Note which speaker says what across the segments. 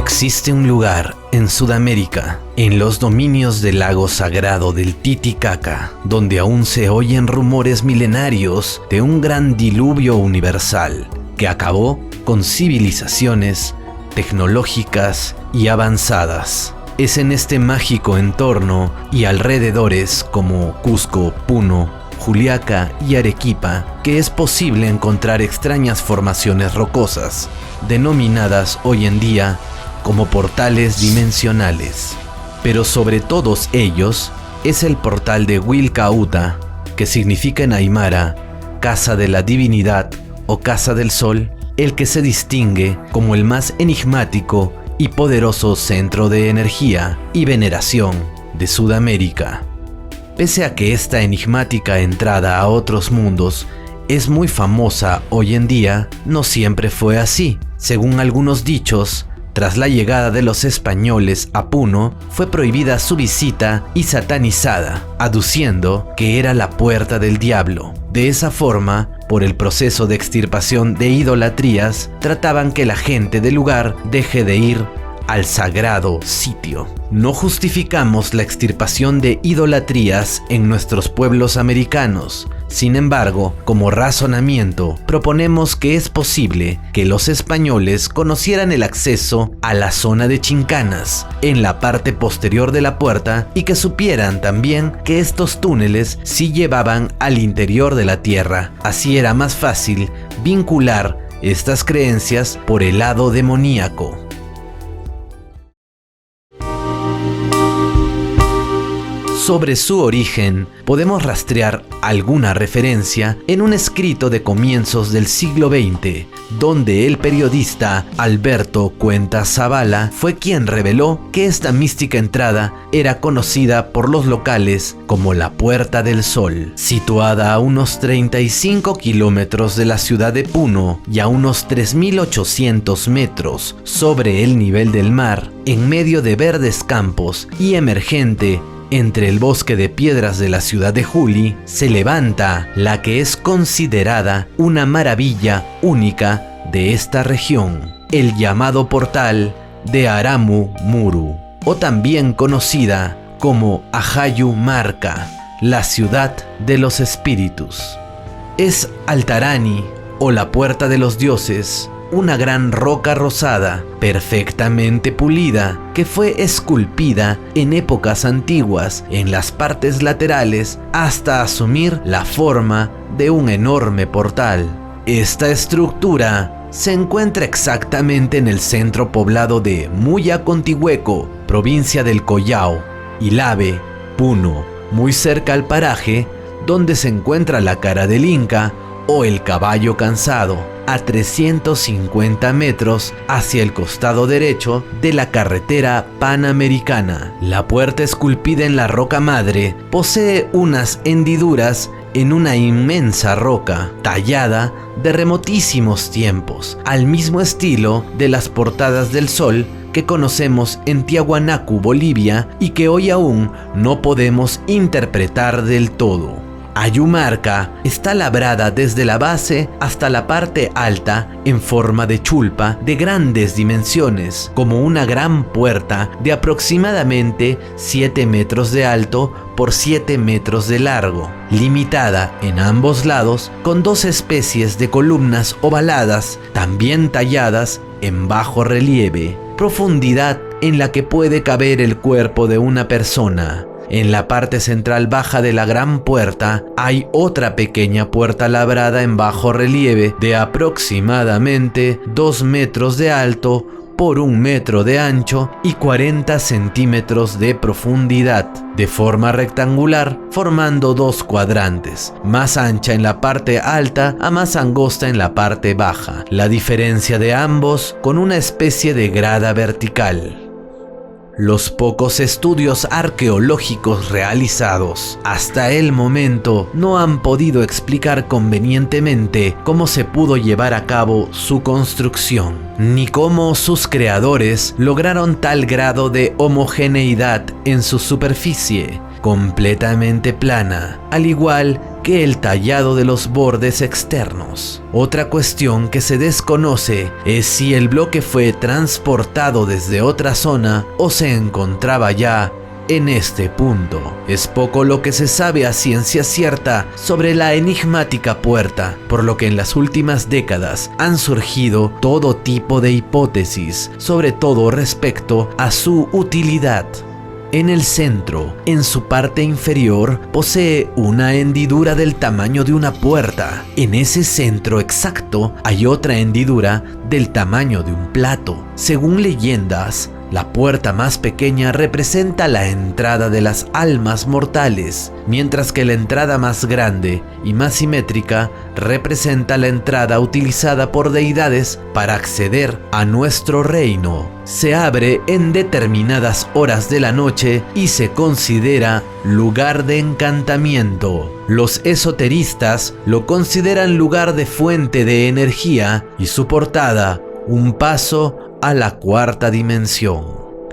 Speaker 1: Existe un lugar en Sudamérica, en los dominios del lago sagrado del Titicaca, donde aún se oyen rumores milenarios de un gran diluvio universal que acabó con civilizaciones tecnológicas y avanzadas. Es en este mágico entorno y alrededores como Cusco, Puno, Juliaca y Arequipa que es posible encontrar extrañas formaciones rocosas, denominadas hoy en día como portales dimensionales. Pero sobre todos ellos es el portal de Wilcauta, que significa en aymara casa de la divinidad o casa del sol, el que se distingue como el más enigmático y poderoso centro de energía y veneración de Sudamérica. Pese a que esta enigmática entrada a otros mundos es muy famosa hoy en día, no siempre fue así. Según algunos dichos, tras la llegada de los españoles a Puno, fue prohibida su visita y satanizada, aduciendo que era la puerta del diablo. De esa forma, por el proceso de extirpación de idolatrías, trataban que la gente del lugar deje de ir al sagrado sitio. No justificamos la extirpación de idolatrías en nuestros pueblos americanos. Sin embargo, como razonamiento, proponemos que es posible que los españoles conocieran el acceso a la zona de Chincanas, en la parte posterior de la puerta, y que supieran también que estos túneles sí llevaban al interior de la tierra. Así era más fácil vincular estas creencias por el lado demoníaco. Sobre su origen, podemos rastrear alguna referencia en un escrito de comienzos del siglo XX, donde el periodista Alberto Cuenta Zavala fue quien reveló que esta mística entrada era conocida por los locales como la Puerta del Sol, situada a unos 35 kilómetros de la ciudad de Puno y a unos 3.800 metros sobre el nivel del mar, en medio de verdes campos y emergente entre el bosque de piedras de la ciudad de Juli, se levanta la que es considerada una maravilla única de esta región, el llamado portal de Aramu Muru, o también conocida como Ajayu Marca, la ciudad de los espíritus. Es Altarani, o la puerta de los dioses, una gran roca rosada, perfectamente pulida, que fue esculpida en épocas antiguas en las partes laterales hasta asumir la forma de un enorme portal. Esta estructura se encuentra exactamente en el centro poblado de Muyacontihueco, provincia del Collao, Ilave, Puno, muy cerca al paraje donde se encuentra la cara del Inca o el caballo cansado, a 350 metros hacia el costado derecho de la carretera panamericana. La puerta esculpida en la roca madre posee unas hendiduras en una inmensa roca tallada de remotísimos tiempos, al mismo estilo de las portadas del sol que conocemos en Tiahuanacu, Bolivia, y que hoy aún no podemos interpretar del todo. Ayumarca está labrada desde la base hasta la parte alta en forma de chulpa de grandes dimensiones, como una gran puerta de aproximadamente 7 metros de alto por 7 metros de largo, limitada en ambos lados con dos especies de columnas ovaladas, también talladas en bajo relieve, profundidad en la que puede caber el cuerpo de una persona. En la parte central baja de la gran puerta hay otra pequeña puerta labrada en bajo relieve de aproximadamente 2 metros de alto por 1 metro de ancho y 40 centímetros de profundidad, de forma rectangular, formando 2 cuadrantes, más ancha en la parte alta a más angosta en la parte baja. La diferencia de ambos con una especie de grada vertical. Los pocos estudios arqueológicos realizados hasta el momento no han podido explicar convenientemente cómo se pudo llevar a cabo su construcción, ni cómo sus creadores lograron tal grado de homogeneidad en su superficie, completamente plana, al igual que el tallado de los bordes externos. Otra cuestión que se desconoce es si el bloque fue transportado desde otra zona o se encontraba ya en este punto. Es poco lo que se sabe a ciencia cierta sobre la enigmática puerta, por lo que en las últimas décadas han surgido todo tipo de hipótesis, sobre todo respecto a su utilidad. En el centro, en su parte inferior, posee una hendidura del tamaño de una puerta. En ese centro exacto hay otra hendidura del tamaño de un plato. Según leyendas, la puerta más pequeña representa la entrada de las almas mortales, mientras que la entrada más grande y más simétrica representa la entrada utilizada por deidades para acceder a nuestro reino. Se abre en determinadas horas de la noche y se considera lugar de encantamiento. Los esoteristas lo consideran lugar de fuente de energía y su portada un paso a la cuarta dimensión.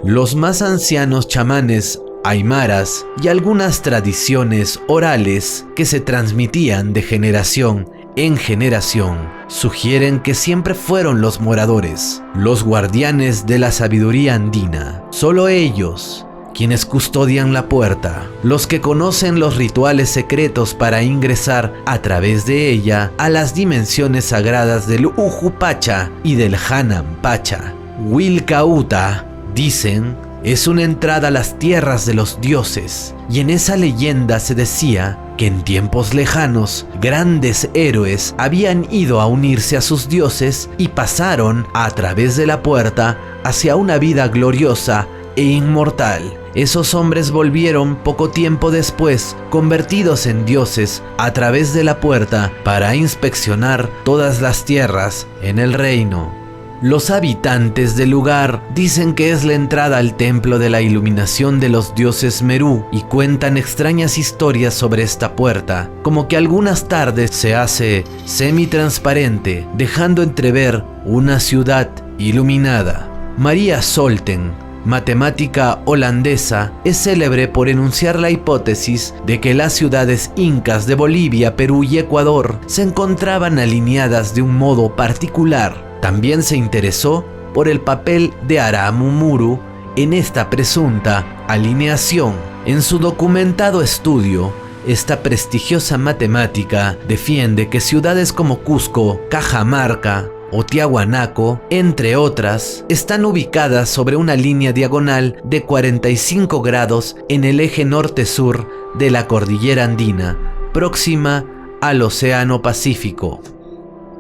Speaker 1: Los más ancianos chamanes aymaras y algunas tradiciones orales que se transmitían de generación en generación sugieren que siempre fueron los moradores, los guardianes de la sabiduría andina. Solo ellos, quienes custodian la puerta, los que conocen los rituales secretos para ingresar a través de ella a las dimensiones sagradas del Ujupacha y del Hanampacha. Wilcauta, dicen, es una entrada a las tierras de los dioses, y en esa leyenda se decía que en tiempos lejanos grandes héroes habían ido a unirse a sus dioses y pasaron a través de la puerta hacia una vida gloriosa e inmortal. Esos hombres volvieron poco tiempo después, convertidos en dioses, a través de la puerta para inspeccionar todas las tierras en el reino. Los habitantes del lugar dicen que es la entrada al templo de la iluminación de los dioses Merú y cuentan extrañas historias sobre esta puerta, como que algunas tardes se hace semitransparente, dejando entrever una ciudad iluminada. María Solten, matemática holandesa, es célebre por enunciar la hipótesis de que las ciudades incas de Bolivia, Perú y Ecuador se encontraban alineadas de un modo particular. También se interesó por el papel de Aramumuru en esta presunta alineación. En su documentado estudio, esta prestigiosa matemática defiende que ciudades como Cusco, Cajamarca o Tiahuanaco, entre otras, están ubicadas sobre una línea diagonal de 45 grados en el eje norte-sur de la cordillera andina, próxima al Océano Pacífico.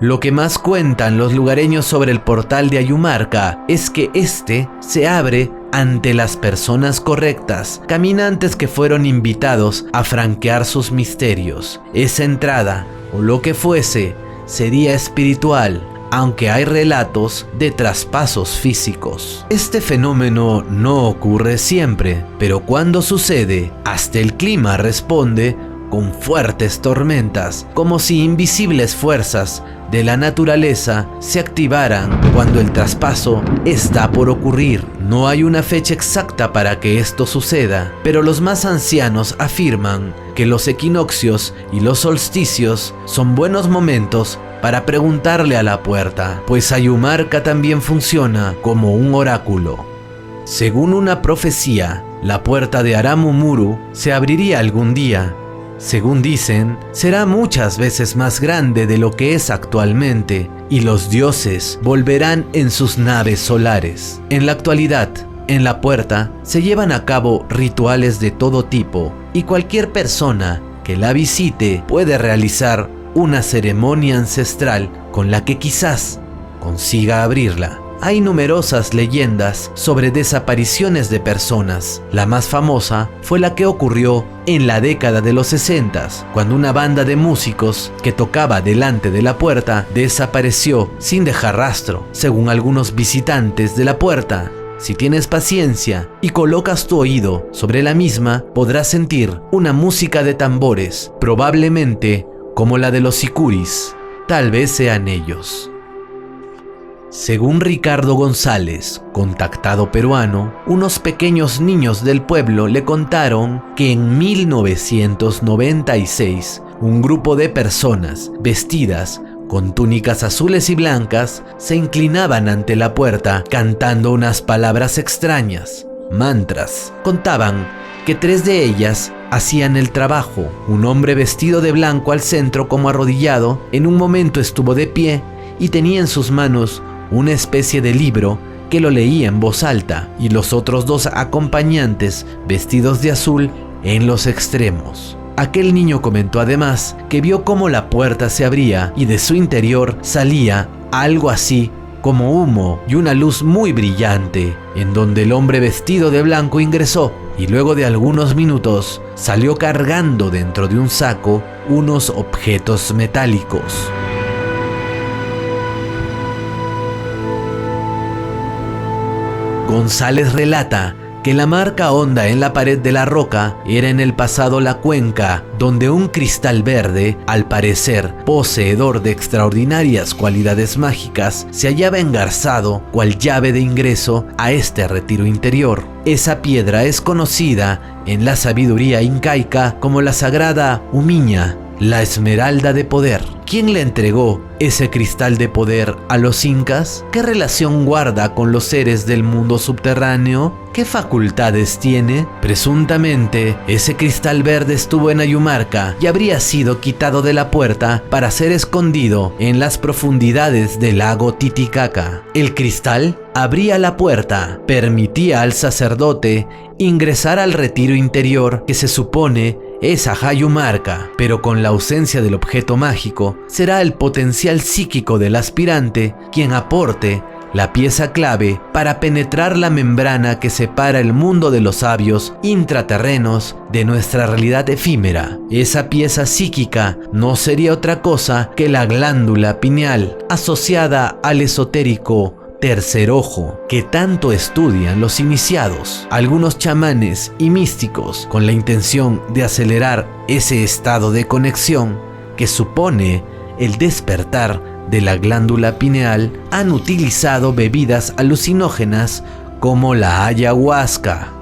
Speaker 1: Lo que más cuentan los lugareños sobre el portal de Ayumarca es que este se abre ante las personas correctas, caminantes que fueron invitados a franquear sus misterios. Esa entrada, o lo que fuese, sería espiritual, aunque hay relatos de traspasos físicos. Este fenómeno no ocurre siempre, pero cuando sucede, hasta el clima responde con fuertes tormentas, como si invisibles fuerzas de la naturaleza se activaran cuando el traspaso está por ocurrir. No hay una fecha exacta para que esto suceda, pero los más ancianos afirman que los equinoccios y los solsticios son buenos momentos para preguntarle a la puerta, pues Ayumarca también funciona como un oráculo. Según una profecía, la puerta de Aramumuru se abriría algún día. Según dicen, será muchas veces más grande de lo que es actualmente, y los dioses volverán en sus naves solares. En la actualidad, en la puerta se llevan a cabo rituales de todo tipo, y cualquier persona que la visite puede realizar una ceremonia ancestral con la que quizás consiga abrirla. Hay numerosas leyendas sobre desapariciones de personas. La más famosa fue la que ocurrió en la década de los 60, cuando una banda de músicos que tocaba delante de la puerta desapareció sin dejar rastro. Según algunos visitantes de la puerta, si tienes paciencia y colocas tu oído sobre la misma, podrás sentir una música de tambores, probablemente como la de los sicuris. Tal vez sean ellos. Según Ricardo González, contactado peruano, unos pequeños niños del pueblo le contaron que en 1996 un grupo de personas vestidas con túnicas azules y blancas se inclinaban ante la puerta cantando unas palabras extrañas, mantras. Contaban que 3 de ellas hacían el trabajo. Un hombre vestido de blanco al centro como arrodillado, en un momento estuvo de pie y tenía en sus manos una especie de libro que lo leía en voz alta, y los otros 2 acompañantes vestidos de azul en los extremos. Aquel niño comentó además que vio cómo la puerta se abría y de su interior salía algo así como humo y una luz muy brillante, en donde el hombre vestido de blanco ingresó y luego de algunos minutos salió cargando dentro de un saco unos objetos metálicos. González relata que la marca honda en la pared de la roca era en el pasado la cuenca donde un cristal verde, al parecer poseedor de extraordinarias cualidades mágicas, se hallaba engarzado cual llave de ingreso a este retiro interior. Esa piedra es conocida en la sabiduría incaica como la sagrada Umiña, la esmeralda de poder. ¿Quién le entregó ese cristal de poder a los incas? ¿Qué relación guarda con los seres del mundo subterráneo? ¿Qué facultades tiene? Presuntamente, ese cristal verde estuvo en Ayumarca y habría sido quitado de la puerta para ser escondido en las profundidades del lago Titicaca. El cristal abría la puerta, permitía al sacerdote ingresar al retiro interior que se supone es a Ayumarca, pero con la ausencia del objeto mágico, será el potencial psíquico del aspirante quien aporte la pieza clave para penetrar la membrana que separa el mundo de los sabios intraterrenos de nuestra realidad efímera. Esa pieza psíquica no sería otra cosa que la glándula pineal, asociada al esotérico tercer ojo, que tanto estudian los iniciados, algunos chamanes y místicos, con la intención de acelerar ese estado de conexión que supone el despertar de la glándula pineal. Han utilizado bebidas alucinógenas como la ayahuasca.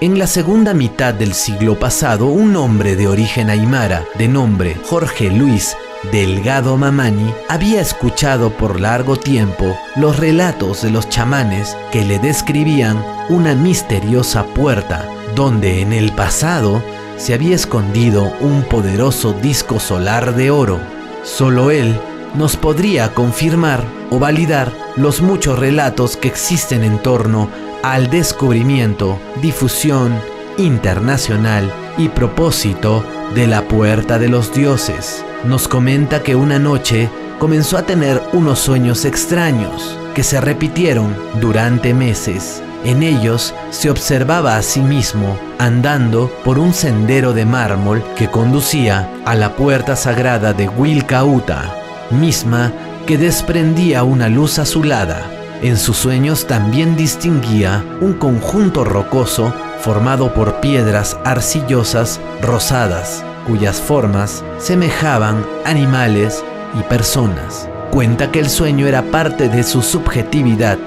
Speaker 1: En la segunda mitad del siglo pasado, un hombre de origen aymara, de nombre Jorge Luis Delgado Mamani, había escuchado por largo tiempo los relatos de los chamanes que le describían una misteriosa puerta donde en el pasado se había escondido un poderoso disco solar de oro. Solo él nos podría confirmar o validar los muchos relatos que existen en torno al descubrimiento, difusión internacional y propósito de la Puerta de los Dioses. Nos comenta que una noche comenzó a tener unos sueños extraños que se repitieron durante meses. En ellos se observaba a sí mismo andando por un sendero de mármol que conducía a la puerta sagrada de Wilcauta, misma que desprendía una luz azulada. En sus sueños también distinguía un conjunto rocoso formado por piedras arcillosas rosadas, cuyas formas semejaban animales y personas. Cuenta que el sueño era parte de su subjetividad,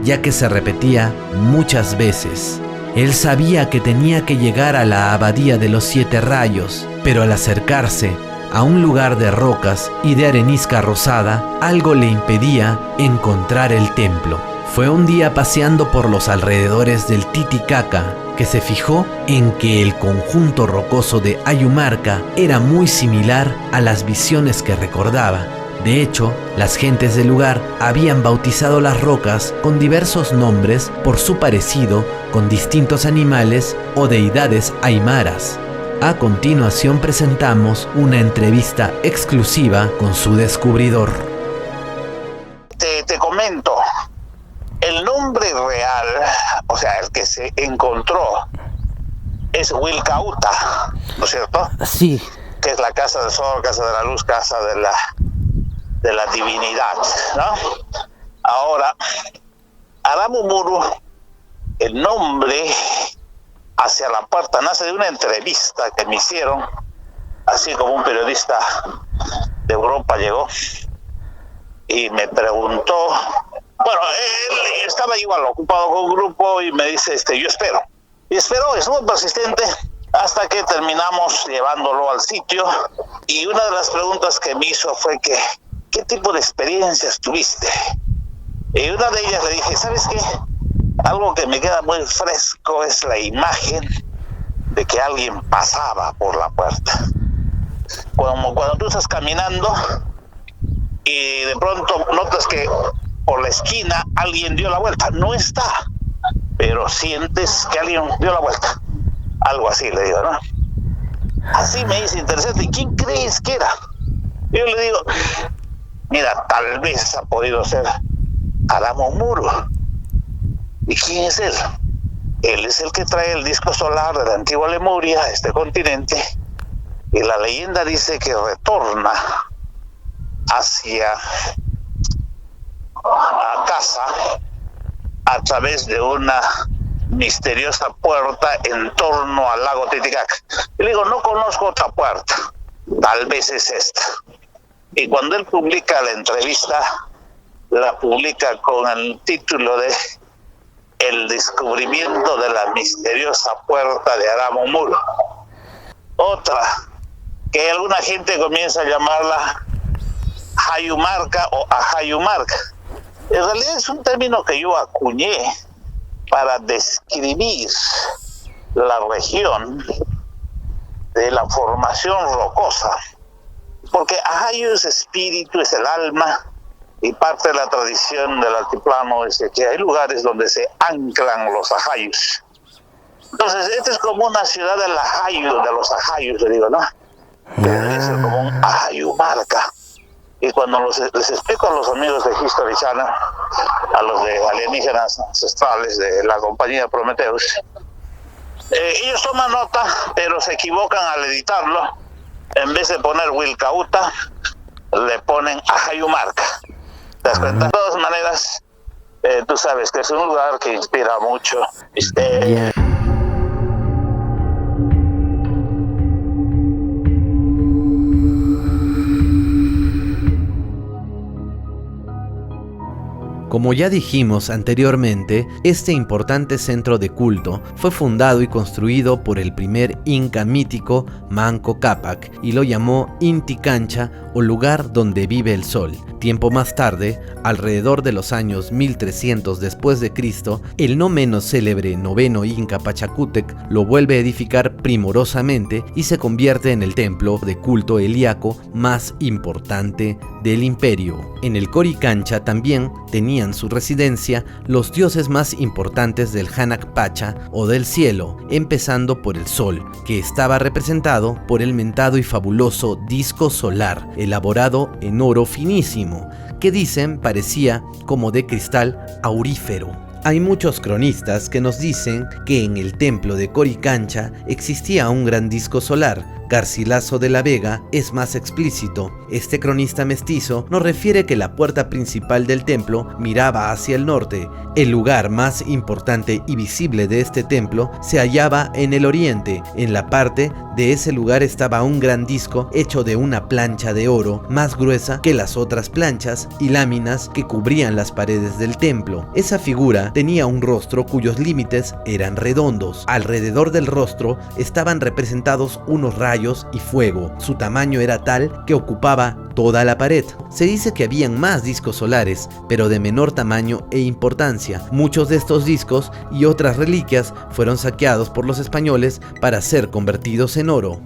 Speaker 1: ya que se repetía muchas veces. Él sabía que tenía que llegar a la abadía de los 7 rayos, pero al acercarse a un lugar de rocas y de arenisca rosada, algo le impedía encontrar el templo. Fue un día paseando por los alrededores del Titicaca que se fijó en que el conjunto rocoso de Ayumarca era muy similar a las visiones que recordaba. De hecho, las gentes del lugar habían bautizado las rocas con diversos nombres por su parecido con distintos animales o deidades aymaras. A continuación presentamos una entrevista exclusiva con su descubridor.
Speaker 2: Te comento, el nombre real, o sea, el que se encontró, es Wilcauta, ¿no es cierto?
Speaker 3: Sí.
Speaker 2: Que es la casa del sol, casa de la luz, casa de la divinidad, ¿no? Ahora, Aramumuru, el nombre hacia la puerta nace de una entrevista que me hicieron, así como un periodista de Europa llegó y me preguntó, bueno, él estaba igual ocupado con un grupo y me dice, yo espero. Y esperó, estuvo persistente hasta que terminamos llevándolo al sitio, y una de las preguntas que me hizo fue que, ¿qué tipo de experiencias tuviste? Y una de ellas le dije, ¿sabes qué? Algo que me queda muy fresco es la imagen de que alguien pasaba por la puerta. Como cuando tú estás caminando y de pronto notas que por la esquina alguien dio la vuelta. No está, pero sientes que alguien dio la vuelta. Algo así le digo, ¿no? Así me dice interesante. ¿Y quién crees que era? Yo le digo, mira, tal vez ha podido ser Adamo Muro. ¿Y quién es él? Él es el que trae el disco solar de la antigua Lemuria a este continente, y la leyenda dice que retorna hacia a casa a través de una misteriosa puerta en torno al lago Titicaca. Y le digo, no conozco otra puerta, tal vez es esta. Y cuando él publica la entrevista, la publica con el título de El descubrimiento de la misteriosa puerta de Adamo Muro. Otra, que alguna gente comienza a llamarla Hayumarca o Ajayumarca. En realidad es un término que yo acuñé para describir la región de la formación rocosa, porque Ajayu es espíritu, es el alma, y parte de la tradición del altiplano es que hay lugares donde se anclan los ajayus. Entonces, esta es como una ciudad del ajayu, de los ajayus, le digo, ¿no? Es como un Ajayumarca. Y cuando les explico a los amigos de History Channel, a los de alienígenas ancestrales de la compañía Prometheus, ellos toman nota, pero se equivocan al editarlo. En vez de poner Wilcauta, le ponen Ajayumarca. ¿Te das cuenta? De todas maneras, tú sabes que es un lugar que inspira mucho.
Speaker 1: Como ya dijimos anteriormente, este importante centro de culto fue fundado y construido por el primer inca mítico Manco Cápac y lo llamó Inti Cancha, o lugar donde vive el sol. Tiempo más tarde, alrededor de los años 1300 después de Cristo, el no menos célebre noveno inca Pachacútec lo vuelve a edificar primorosamente y se convierte en el templo de culto helíaco más importante del imperio. En el Coricancha también tenían su residencia los dioses más importantes del Hanak Pacha o del cielo, empezando por el sol, que estaba representado por el mentado y fabuloso disco solar, elaborado en oro finísimo, que dicen parecía como de cristal aurífero. Hay muchos cronistas que nos dicen que en el templo de Coricancha existía un gran disco solar. Garcilaso de la Vega es más explícito. Este cronista mestizo nos refiere que la puerta principal del templo miraba hacia el norte. El lugar más importante y visible de este templo se hallaba en el oriente. En la parte de ese lugar estaba un gran disco hecho de una plancha de oro más gruesa que las otras planchas y láminas que cubrían las paredes del templo. Esa figura tenía un rostro cuyos límites eran redondos. Alrededor del rostro estaban representados unos rayos y fuego. Su tamaño era tal que ocupaba toda la pared. Se dice que habían más discos solares, pero de menor tamaño e importancia. Muchos de estos discos y otras reliquias fueron saqueados por los españoles para ser convertidos en oro.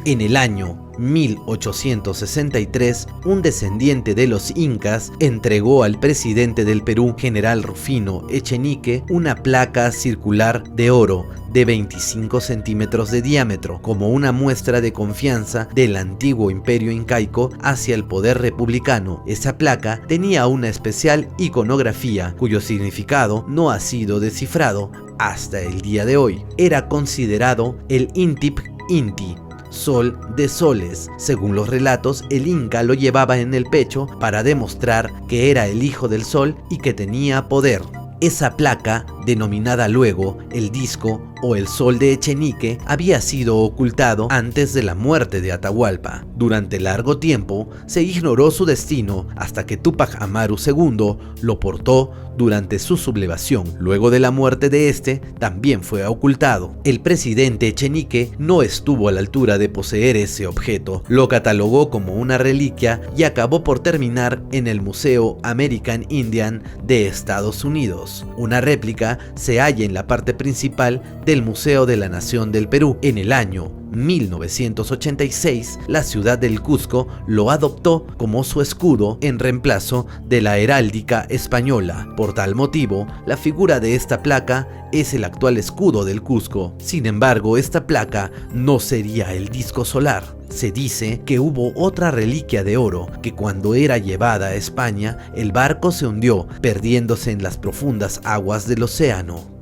Speaker 1: En el año 1863, un descendiente de los incas entregó al presidente del Perú, general Rufino Echenique, una placa circular de oro de 25 centímetros de diámetro, como una muestra de confianza del antiguo imperio incaico hacia el poder republicano. Esa placa tenía una especial iconografía, cuyo significado no ha sido descifrado hasta el día de hoy. Era considerado el Intip Inti, sol de soles. Según los relatos, el inca lo llevaba en el pecho para demostrar que era el hijo del sol y que tenía poder. Esa placa denominada luego el disco o el sol de Echenique, había sido ocultado antes de la muerte de Atahualpa. Durante largo tiempo se ignoró su destino hasta que Túpac Amaru II lo portó durante su sublevación. Luego de la muerte de este, también fue ocultado. El presidente Echenique no estuvo a la altura de poseer ese objeto, lo catalogó como una reliquia y acabó por terminar en el Museo American Indian de Estados Unidos. Una réplica se halla en la parte principal del Museo de la Nación del Perú. En el año 1986, la ciudad del Cusco lo adoptó como su escudo en reemplazo de la heráldica española. Por tal motivo, la figura de esta placa es el actual escudo del Cusco. Sin embargo, esta placa no sería el disco solar. Se dice que hubo otra reliquia de oro que cuando era llevada a España, el barco se hundió, perdiéndose en las profundas aguas del océano.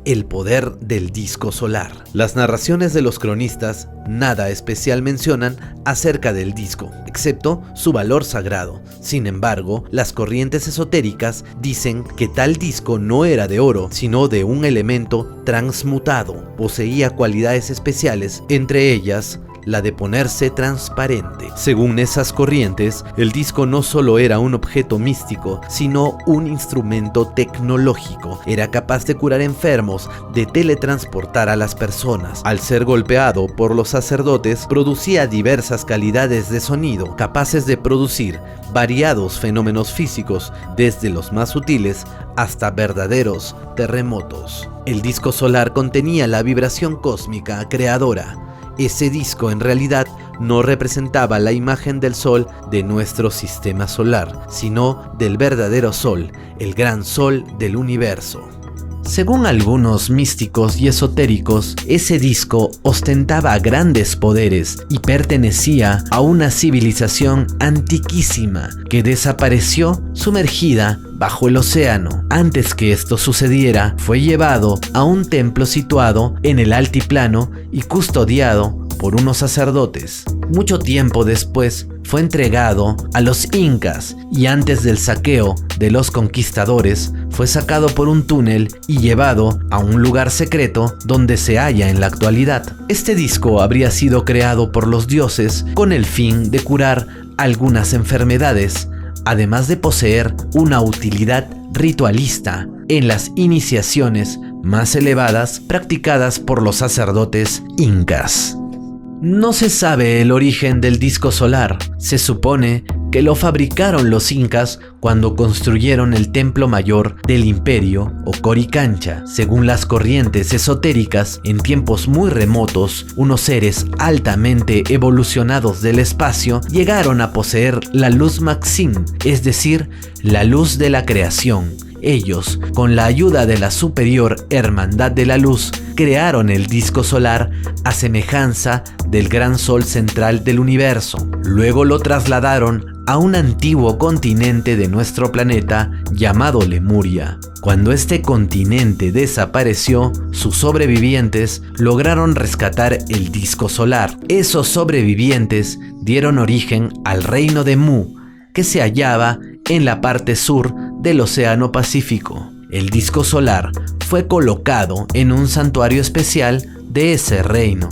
Speaker 1: El poder del disco solar. Las narraciones de los cronistas nada especial mencionan acerca del disco, excepto su valor sagrado. Sin embargo, las corrientes esotéricas dicen que tal disco no era de oro, sino de un elemento transmutado. Poseía cualidades especiales, entre ellas la de ponerse transparente. Según esas corrientes, el disco no solo era un objeto místico, sino un instrumento tecnológico. Era capaz de curar enfermos, de teletransportar a las personas. Al ser golpeado por los sacerdotes, producía diversas calidades de sonido, capaces de producir variados fenómenos físicos, desde los más sutiles hasta verdaderos terremotos. El disco solar contenía la vibración cósmica creadora. Ese disco en realidad no representaba la imagen del sol de nuestro sistema solar, sino del verdadero sol, el gran sol del universo. Según algunos místicos y esotéricos, ese disco ostentaba grandes poderes y pertenecía a una civilización antiquísima que desapareció sumergida bajo el océano. Antes que esto sucediera, fue llevado a un templo situado en el altiplano y custodiado por unos sacerdotes. Mucho tiempo después fue entregado a los incas y antes del saqueo de los conquistadores fue sacado por un túnel y llevado a un lugar secreto donde se halla en la actualidad. Este disco habría sido creado por los dioses con el fin de curar algunas enfermedades, además de poseer una utilidad ritualista en las iniciaciones más elevadas practicadas por los sacerdotes incas. No se sabe el origen del disco solar. Se supone que lo fabricaron los incas cuando construyeron el templo mayor del imperio o Coricancha. Según las corrientes esotéricas, en tiempos muy remotos, unos seres altamente evolucionados del espacio llegaron a poseer la luz Maxim, es decir, la luz de la creación. Ellos, con la ayuda de la superior Hermandad de la Luz, crearon el disco solar a semejanza del gran sol central del universo. Luego lo trasladaron a un antiguo continente de nuestro planeta llamado Lemuria. Cuando este continente desapareció, sus sobrevivientes lograron rescatar el disco solar. Esos sobrevivientes dieron origen al reino de Mu, que se hallaba en la parte sur del Océano Pacífico. El disco solar fue colocado en un santuario especial de ese reino.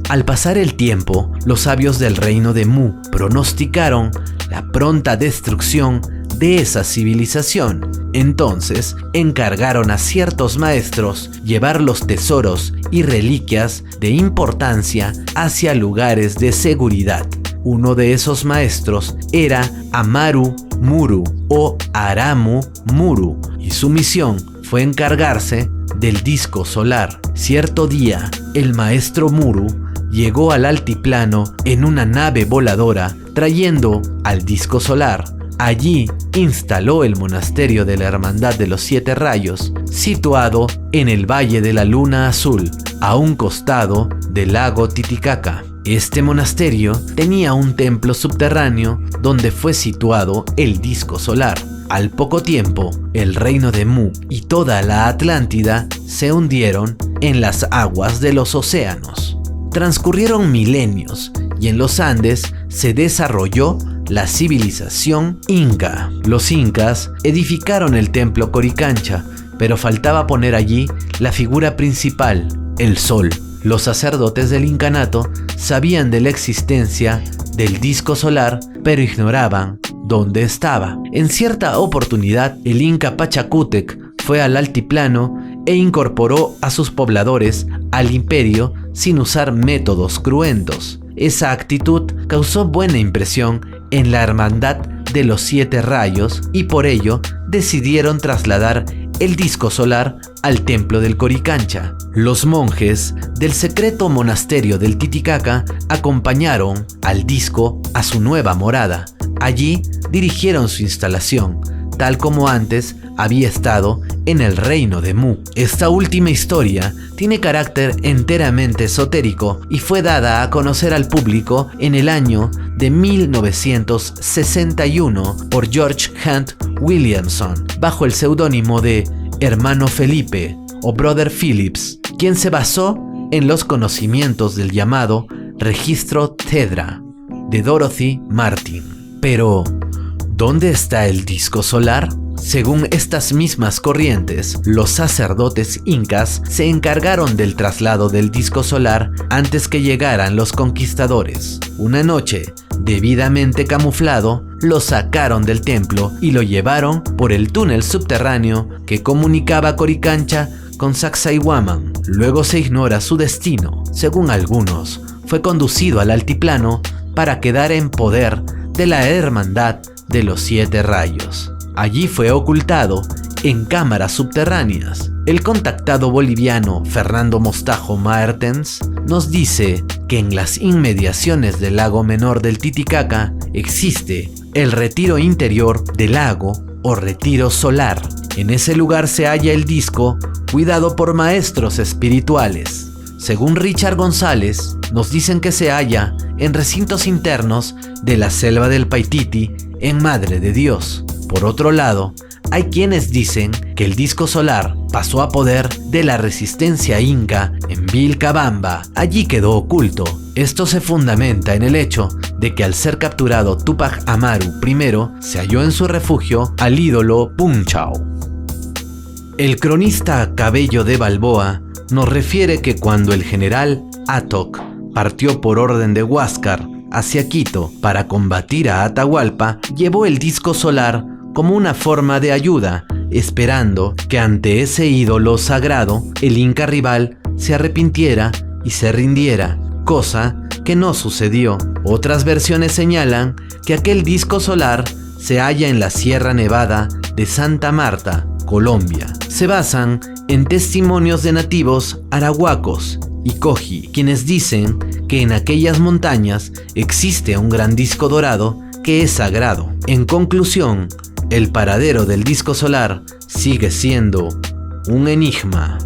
Speaker 1: Al pasar el tiempo, los sabios del reino de Mu pronosticaron la pronta destrucción de esa civilización. Entonces, encargaron a ciertos maestros llevar los tesoros y reliquias de importancia hacia lugares de seguridad. Uno de esos maestros era Amaru Muru o Aramu Muru, y su misión fue encargarse del disco solar. Cierto día, el maestro Muru llegó al altiplano en una nave voladora trayendo al disco solar. Allí instaló el monasterio de la Hermandad de los Siete Rayos, situado en el Valle de la Luna Azul, a un costado del lago Titicaca. Este monasterio tenía un templo subterráneo donde fue situado el disco solar. Al poco tiempo, el reino de Mu y toda la Atlántida se hundieron en las aguas de los océanos. Transcurrieron milenios y en los Andes se desarrolló la civilización inca. Los incas edificaron el templo Coricancha, pero faltaba poner allí la figura principal, el sol. Los sacerdotes del incanato sabían de la existencia del disco solar, pero ignoraban dónde estaba. En cierta oportunidad, el inca Pachacútec fue al altiplano e incorporó a sus pobladores al imperio sin usar métodos cruentos. Esa actitud causó buena impresión en la hermandad de los 7 rayos y por ello decidieron trasladar el disco solar al templo del Coricancha. Los monjes del secreto monasterio del Titicaca acompañaron al disco a su nueva morada. Allí dirigieron su instalación, tal como antes había estado en el reino de Mu. Esta última historia tiene carácter enteramente esotérico y fue dada a conocer al público en el año de 1961 por George Hunt Williamson, bajo el seudónimo de Hermano Felipe o Brother Phillips, quien se basó en los conocimientos del llamado Registro Tedra de Dorothy Martin. Pero, ¿dónde está el disco solar? Según estas mismas corrientes, los sacerdotes incas se encargaron del traslado del disco solar antes que llegaran los conquistadores. Una noche, debidamente camuflado, lo sacaron del templo y lo llevaron por el túnel subterráneo que comunicaba Coricancha con Sacsayhuaman. Luego se ignora su destino. Según algunos, fue conducido al altiplano para quedar en poder de la hermandad de los 7 rayos. Allí fue ocultado en cámaras subterráneas. El contactado boliviano Fernando Mostajo Maertens nos dice que en las inmediaciones del lago menor del Titicaca existe el retiro interior del lago o retiro solar. En ese lugar se halla el disco cuidado por maestros espirituales. Según Richard González, nos dicen que se halla en recintos internos de la selva del Paititi en Madre de Dios. Por otro lado, hay quienes dicen que el disco solar pasó a poder de la resistencia inca en Vilcabamba. Allí quedó oculto. Esto se fundamenta en el hecho de que al ser capturado Túpac Amaru I, se halló en su refugio al ídolo Punchao. El cronista Cabello de Balboa nos refiere que cuando el general Atok partió por orden de Huáscar hacia Quito para combatir a Atahualpa, llevó el disco solar como una forma de ayuda, esperando que ante ese ídolo sagrado el inca rival se arrepintiera y se rindiera, cosa que no sucedió. Otras versiones señalan que aquel disco solar se halla en la Sierra Nevada de Santa Marta, Colombia. Se basan en testimonios de nativos arahuacos y Coji, quienes dicen que en aquellas montañas existe un gran disco dorado que es sagrado. En conclusión, el paradero del disco solar sigue siendo un enigma.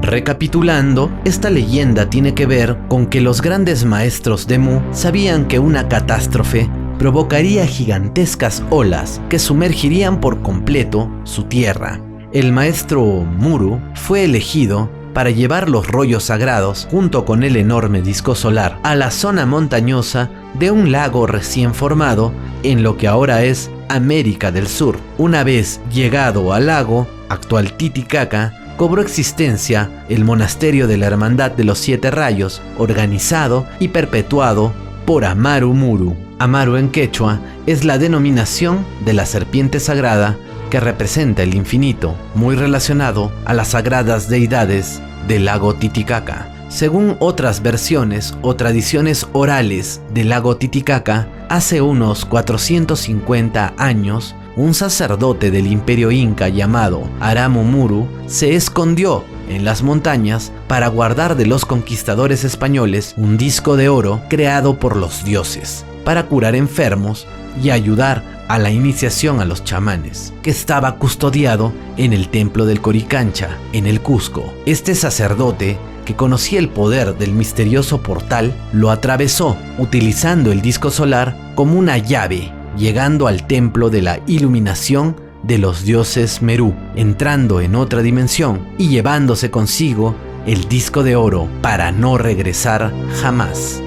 Speaker 1: Recapitulando, esta leyenda tiene que ver con que los grandes maestros de Mu sabían que una catástrofe provocaría gigantescas olas que sumergirían por completo su tierra. El maestro Muru fue elegido para llevar los rollos sagrados junto con el enorme disco solar a la zona montañosa de un lago recién formado en lo que ahora es América del Sur. Una vez llegado al lago, actual Titicaca, cobró existencia el monasterio de la Hermandad de los 7 Rayos, organizado y perpetuado por Amaru Muru. Amaru en quechua es la denominación de la serpiente sagrada que representa el infinito, muy relacionado a las sagradas deidades del lago Titicaca. Según otras versiones o tradiciones orales del lago Titicaca, hace unos 450 años, un sacerdote del imperio inca llamado Aramu Muru se escondió en las montañas para guardar de los conquistadores españoles un disco de oro creado por los dioses para curar enfermos y ayudar a la iniciación a los chamanes, que estaba custodiado en el templo del Coricancha, en el Cusco. Este sacerdote, que conocía el poder del misterioso portal, lo atravesó utilizando el disco solar como una llave, llegando al templo de la iluminación de los dioses Merú, entrando en otra dimensión y llevándose consigo el disco de oro para no regresar jamás.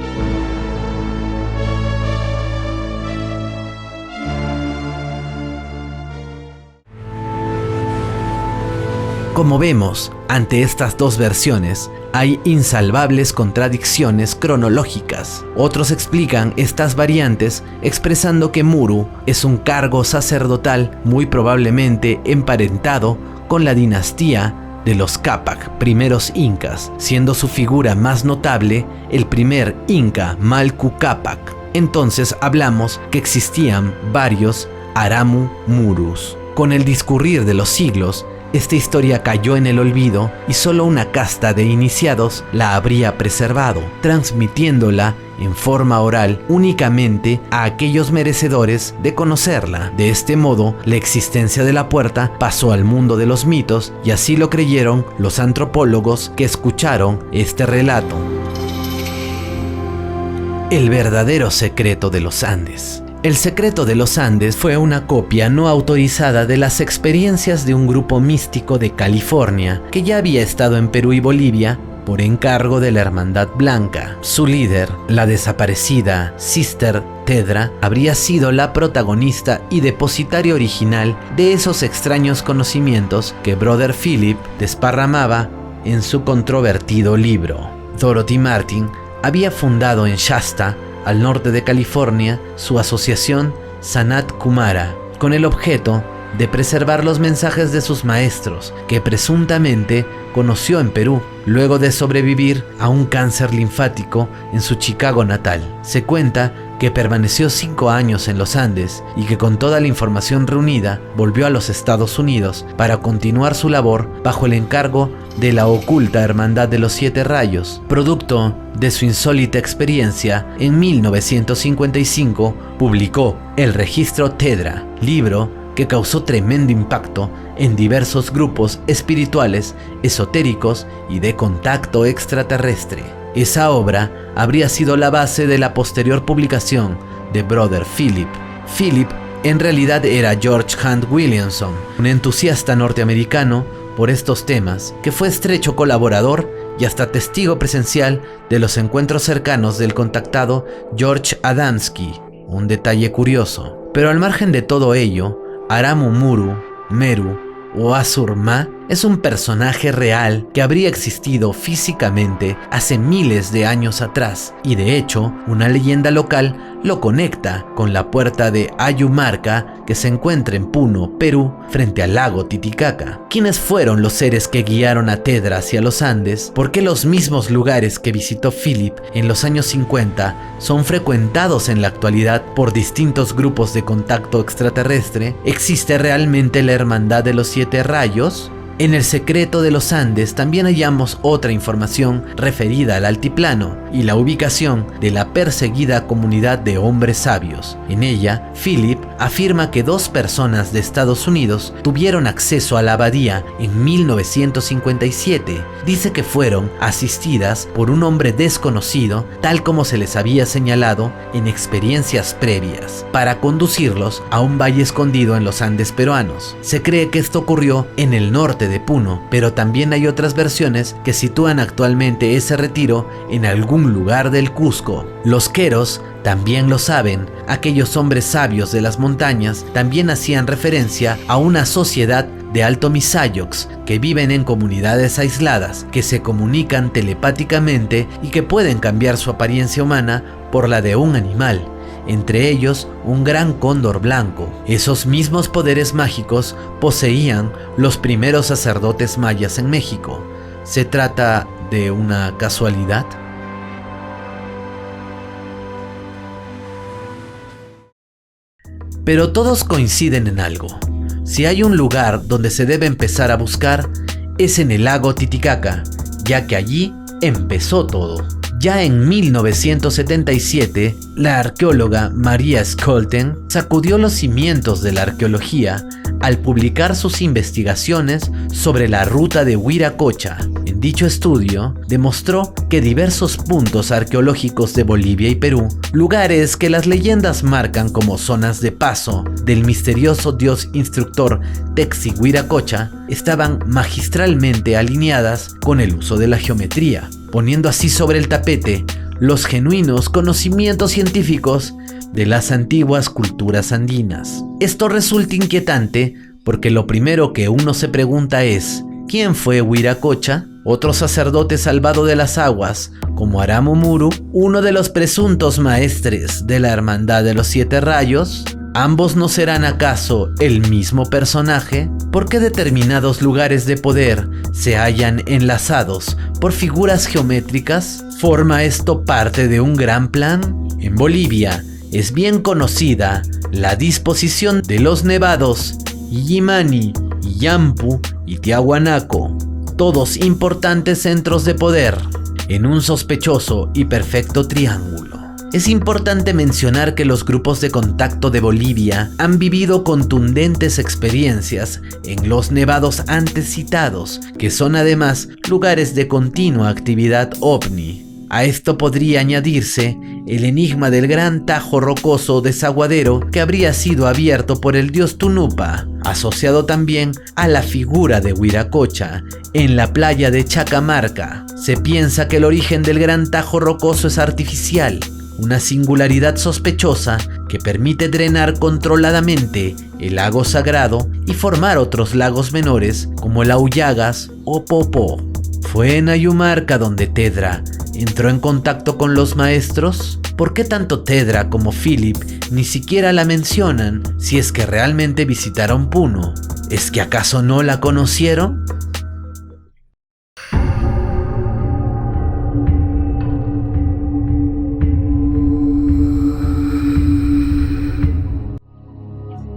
Speaker 1: Como vemos, ante estas dos versiones hay insalvables contradicciones cronológicas. Otros explican estas variantes expresando que Muru es un cargo sacerdotal muy probablemente emparentado con la dinastía de los Cápac, primeros incas, siendo su figura más notable el primer inca Manco Cápac. Entonces hablamos que existían varios Aramu Murus. Con el discurrir de los siglos, esta historia cayó en el olvido y solo una casta de iniciados la habría preservado, transmitiéndola en forma oral únicamente a aquellos merecedores de conocerla. De este modo, la existencia de la puerta pasó al mundo de los mitos y así lo creyeron los antropólogos que escucharon este relato. El verdadero secreto de los Andes. El secreto de los Andes fue una copia no autorizada de las experiencias de un grupo místico de California que ya había estado en Perú y Bolivia por encargo de la Hermandad Blanca. Su líder, la desaparecida Sister Tedra, habría sido la protagonista y depositaria original de esos extraños conocimientos que Brother Philip desparramaba en su controvertido libro. Dorothy Martin había fundado en Shasta, al norte de California, su asociación Sanat Kumara, con el objeto de preservar los mensajes de sus maestros, que presuntamente conoció en Perú, luego de sobrevivir a un cáncer linfático en su Chicago natal. Se cuenta que permaneció 5 años en los Andes y que con toda la información reunida volvió a los Estados Unidos para continuar su labor bajo el encargo de la oculta Hermandad de los Siete Rayos. Producto de su insólita experiencia, en 1955 publicó El Registro Tedra, libro que causó tremendo impacto en diversos grupos espirituales, esotéricos y de contacto extraterrestre. Esa obra habría sido la base de la posterior publicación de Brother Philip. Philip en realidad era George Hunt Williamson, un entusiasta norteamericano por estos temas, que fue estrecho colaborador y hasta testigo presencial de los encuentros cercanos del contactado George Adamski, un detalle curioso. Pero al margen de todo ello, Aramu Muru, Meru o Azur-Ma es un personaje real que habría existido físicamente hace miles de años atrás, y de hecho una leyenda local lo conecta con la puerta de Ayumarca que se encuentra en Puno, Perú, frente al lago Titicaca. ¿Quiénes fueron los seres que guiaron a Tedra hacia los Andes? ¿Por qué los mismos lugares que visitó Philip en los años 50 son frecuentados en la actualidad por distintos grupos de contacto extraterrestre? ¿Existe realmente la Hermandad de los Siete Rayos? En El Secreto de los Andes también hallamos otra información referida al altiplano y la ubicación de la perseguida comunidad de hombres sabios. En ella, Philip afirma que 2 personas de Estados Unidos tuvieron acceso a la abadía en 1957. Dice que fueron asistidas por un hombre desconocido, tal como se les había señalado en experiencias previas, para conducirlos a un valle escondido en los Andes peruanos. Se cree que esto ocurrió en el norte de Puno, pero también hay otras versiones que sitúan actualmente ese retiro en algún lugar del Cusco. Los queros también lo saben. Aquellos hombres sabios de las montañas también hacían referencia a una sociedad de Alto Misayox que viven en comunidades aisladas, que se comunican telepáticamente y que pueden cambiar su apariencia humana por la de un animal, entre ellos un gran cóndor blanco. Esos mismos poderes mágicos poseían los primeros sacerdotes mayas en México. ¿Se trata de una casualidad? Pero todos coinciden en algo. Si hay un lugar donde se debe empezar a buscar, es en el lago Titicaca, ya que allí empezó todo. Ya en 1977, la arqueóloga María Scholten sacudió los cimientos de la arqueología al publicar sus investigaciones sobre la ruta de Huiracocha. En Dicho estudio demostró que diversos puntos arqueológicos de Bolivia y Perú, lugares que las leyendas marcan como zonas de paso del misterioso dios instructor Texi-Huiracocha, estaban magistralmente alineadas con el uso de la geometría, poniendo así sobre el tapete los genuinos conocimientos científicos de las antiguas culturas andinas. Esto resulta inquietante porque lo primero que uno se pregunta es: ¿quién fue Huiracocha? Otro sacerdote salvado de las aguas, como Aramumuru, uno de los presuntos maestres de la Hermandad de los Siete Rayos. ¿Ambos no serán acaso el mismo personaje? ¿Por qué determinados lugares de poder se hallan enlazados por figuras geométricas? ¿Forma esto parte de un gran plan? En Bolivia es bien conocida la disposición de los nevados Illimani, Illampu y Tiahuanaco, todos importantes centros de poder, en un sospechoso y perfecto triángulo. Es importante mencionar que los grupos de contacto de Bolivia han vivido contundentes experiencias en los nevados antes citados, que son además lugares de continua actividad ovni. A esto podría añadirse el enigma del gran tajo rocoso desaguadero que habría sido abierto por el dios Tunupa, asociado también a la figura de Huiracocha en la playa de Chacamarca. Se piensa que el origen del gran tajo rocoso es artificial, una singularidad sospechosa que permite drenar controladamente el lago sagrado y formar otros lagos menores como el Aullagas o Popó. ¿Fue en Ayumarca donde Tedra entró en contacto con los maestros? ¿Por qué tanto Tedra como Philip ni siquiera la mencionan si es que realmente visitaron Puno? ¿Es que acaso no la conocieron?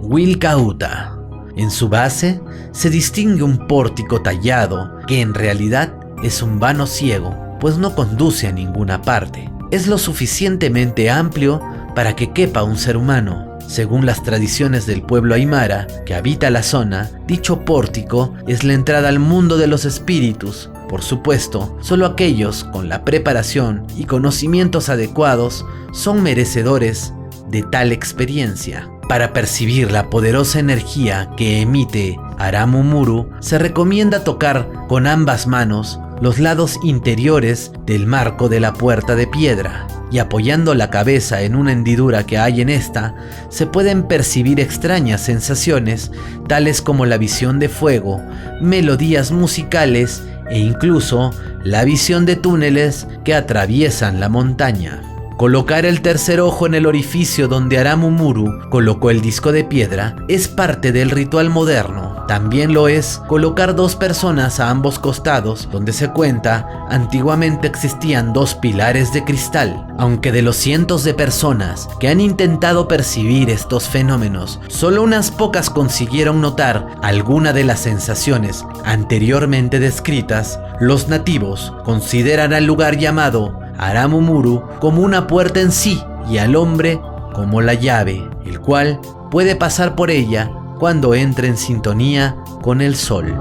Speaker 1: Wilcauta. En su base se distingue un pórtico tallado que en realidad es un vano ciego, pues no conduce a ninguna parte. Es lo suficientemente amplio para que quepa un ser humano. Según las tradiciones del pueblo aymara que habita la zona, dicho pórtico es la entrada al mundo de los espíritus. Por supuesto, solo aquellos con la preparación y conocimientos adecuados son merecedores de tal experiencia. Para percibir la poderosa energía que emite Aramumuru, se recomienda tocar con ambas manos los lados interiores del marco de la puerta de piedra, y apoyando la cabeza en una hendidura que hay en esta, se pueden percibir extrañas sensaciones, tales como la visión de fuego, melodías musicales e incluso la visión de túneles que atraviesan la montaña. Colocar el tercer ojo en el orificio donde Aramumuru colocó el disco de piedra es parte del ritual moderno. También lo es colocar dos personas a ambos costados, donde se cuenta antiguamente existían dos pilares de cristal. Aunque de los cientos de personas que han intentado percibir estos fenómenos, solo unas pocas consiguieron notar alguna de las sensaciones anteriormente descritas, los nativos consideran al lugar llamado Aramumuru como una puerta en sí y al hombre como la llave, el cual puede pasar por ella cuando entre en sintonía con el sol.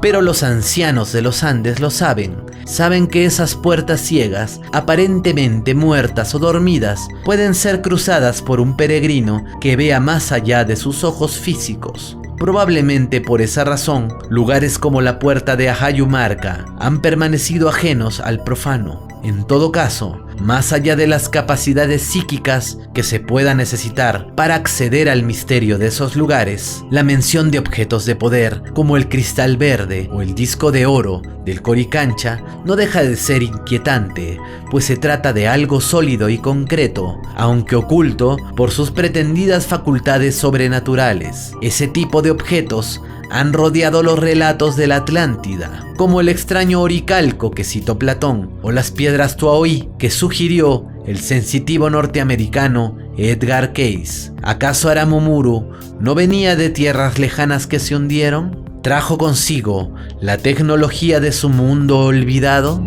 Speaker 1: Pero los ancianos de los Andes lo saben que esas puertas ciegas, aparentemente muertas o dormidas, pueden ser cruzadas por un peregrino que vea más allá de sus ojos físicos. Probablemente por esa razón, lugares como la puerta de Ayumarca han permanecido ajenos al profano. En todo caso, más allá de las capacidades psíquicas que se pueda necesitar para acceder al misterio de esos lugares, la mención de objetos de poder como el cristal verde o el disco de oro del Coricancha no deja de ser inquietante, pues se trata de algo sólido y concreto, aunque oculto por sus pretendidas facultades sobrenaturales. Ese tipo de objetos han rodeado los relatos de la Atlántida, como el extraño oricalco que citó Platón, o las piedras Tuaoí que sugirió el sensitivo norteamericano Edgar Cayce. ¿Acaso Aramumuru no venía de tierras lejanas que se hundieron? ¿Trajo consigo la tecnología de su mundo olvidado?